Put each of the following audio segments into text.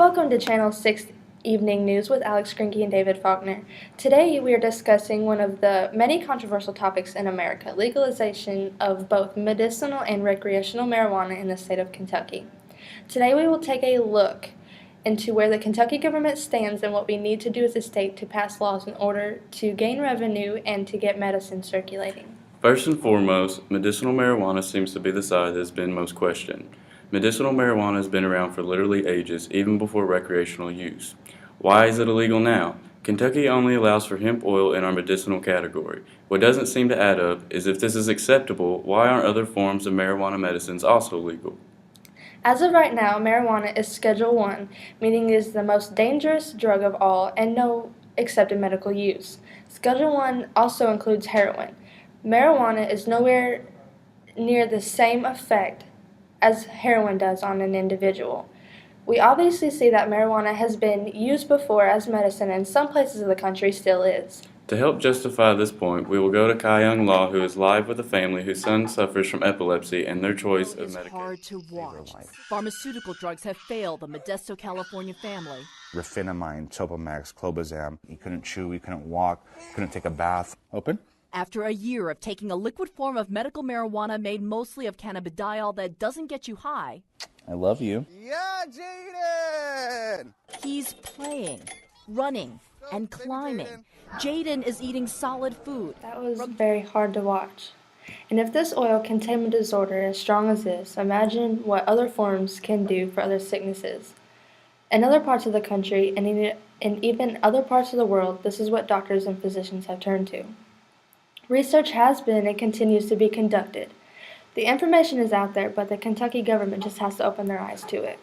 Welcome to Channel 6 Evening News with Alex Grinke and David Faulkner. Today we are discussing one of the many controversial topics in America, legalization of both medicinal and recreational marijuana in the state of Kentucky. Today we will take a look into where the Kentucky government stands and what we need to do as a state to pass laws in order to gain revenue and to get medicine circulating. First and foremost, medicinal marijuana seems to be the side that has been most questioned. Medicinal marijuana has been around for literally ages, even before recreational use. Why is it illegal now? Kentucky only allows for hemp oil in our medicinal category. What doesn't seem to add up is if this is acceptable, why aren't other forms of marijuana medicines also legal? As of right now, marijuana is Schedule 1, meaning it is the most dangerous drug of all and no accepted medical use. Schedule 1 also includes heroin. Marijuana is nowhere near the same effect as heroin does on an individual. We obviously see that marijuana has been used before as medicine and in some places of the country still is. To help justify this point, we will go to Kai Young Law, who is live with a family whose son suffers from epilepsy and their choice of medication. It's hard to watch. Pharmaceutical drugs have failed the Modesto, California family. Rafinamide, Topamax, Clobazam. He couldn't chew, he couldn't walk, couldn't take a bath. Open? After a year of taking a liquid form of medical marijuana made mostly of cannabidiol that doesn't get you high, I love you. Yeah, Jaden! he's playing, running, and climbing. Jaden is eating solid food. That was very hard to watch. And if this oil can tame a disorder as strong as this, imagine what other forms can do for other sicknesses. In other parts of the country and even other parts of the world, this is what doctors and physicians have turned to. Research has been and continues to be conducted. The information is out there, but the Kentucky government just has to open their eyes to it.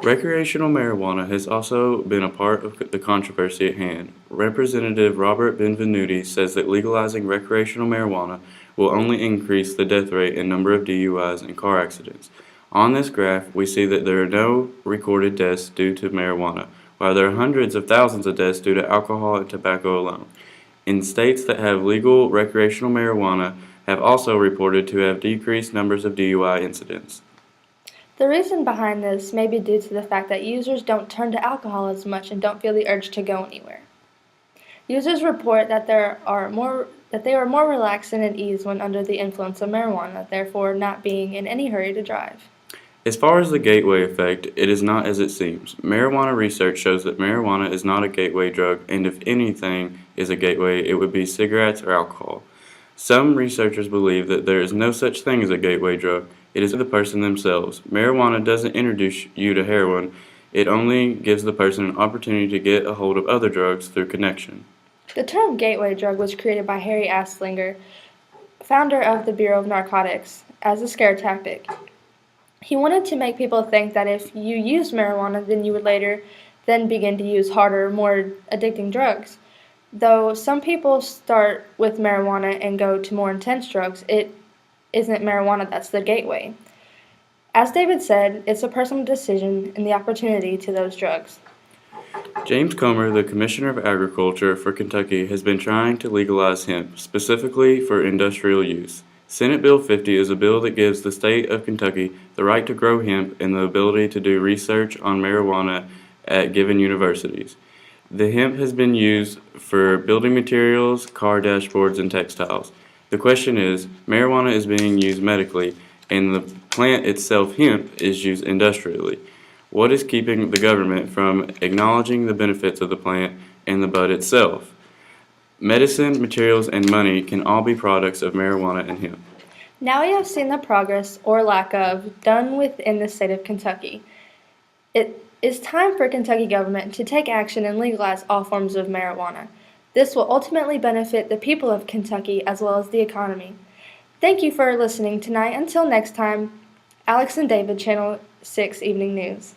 Recreational marijuana has also been a part of the controversy at hand. Representative Robert Benvenuti says that legalizing recreational marijuana will only increase the death rate and number of DUIs and car accidents. On this graph, we see that there are no recorded deaths due to marijuana, while there are hundreds of thousands of deaths due to alcohol and tobacco alone. In states that have legal recreational marijuana have also reported to have decreased numbers of DUI incidents. The reason behind this may be due to the fact that users don't turn to alcohol as much and don't feel the urge to go anywhere. Users report that they are more relaxed and at ease when under the influence of marijuana, therefore not being in any hurry to drive. As far as the gateway effect, it is not as it seems. Marijuana research shows that marijuana is not a gateway drug, and if anything is a gateway, it would be cigarettes or alcohol. Some researchers believe that there is no such thing as a gateway drug. It is the person themselves. Marijuana doesn't introduce you to heroin. It only gives the person an opportunity to get a hold of other drugs through connection. The term gateway drug was created by Harry Aslinger, founder of the Bureau of Narcotics, as a scare tactic. He wanted to make people think that if you used marijuana, then you would later then begin to use harder, more addicting drugs. Though some people start with marijuana and go to more intense drugs, it isn't marijuana that's the gateway. As David said, it's a personal decision and the opportunity to those drugs. James Comer, the Commissioner of Agriculture for Kentucky, has been trying to legalize hemp, specifically for industrial use. Senate Bill 50 is a bill that gives the state of Kentucky the right to grow hemp and the ability to do research on marijuana at given universities. The hemp has been used for building materials, car dashboards, and textiles. The question is, marijuana is being used medically, and the plant itself, hemp, is used industrially. What is keeping the government from acknowledging the benefits of the plant and the bud itself? Medicine, materials, and money can all be products of marijuana and hemp. Now we have seen the progress, or lack of, done within the state of Kentucky. It is time for Kentucky government to take action and legalize all forms of marijuana. This will ultimately benefit the people of Kentucky as well as the economy. Thank you for listening tonight. Until next time, Alex and David, Channel 6 Evening News.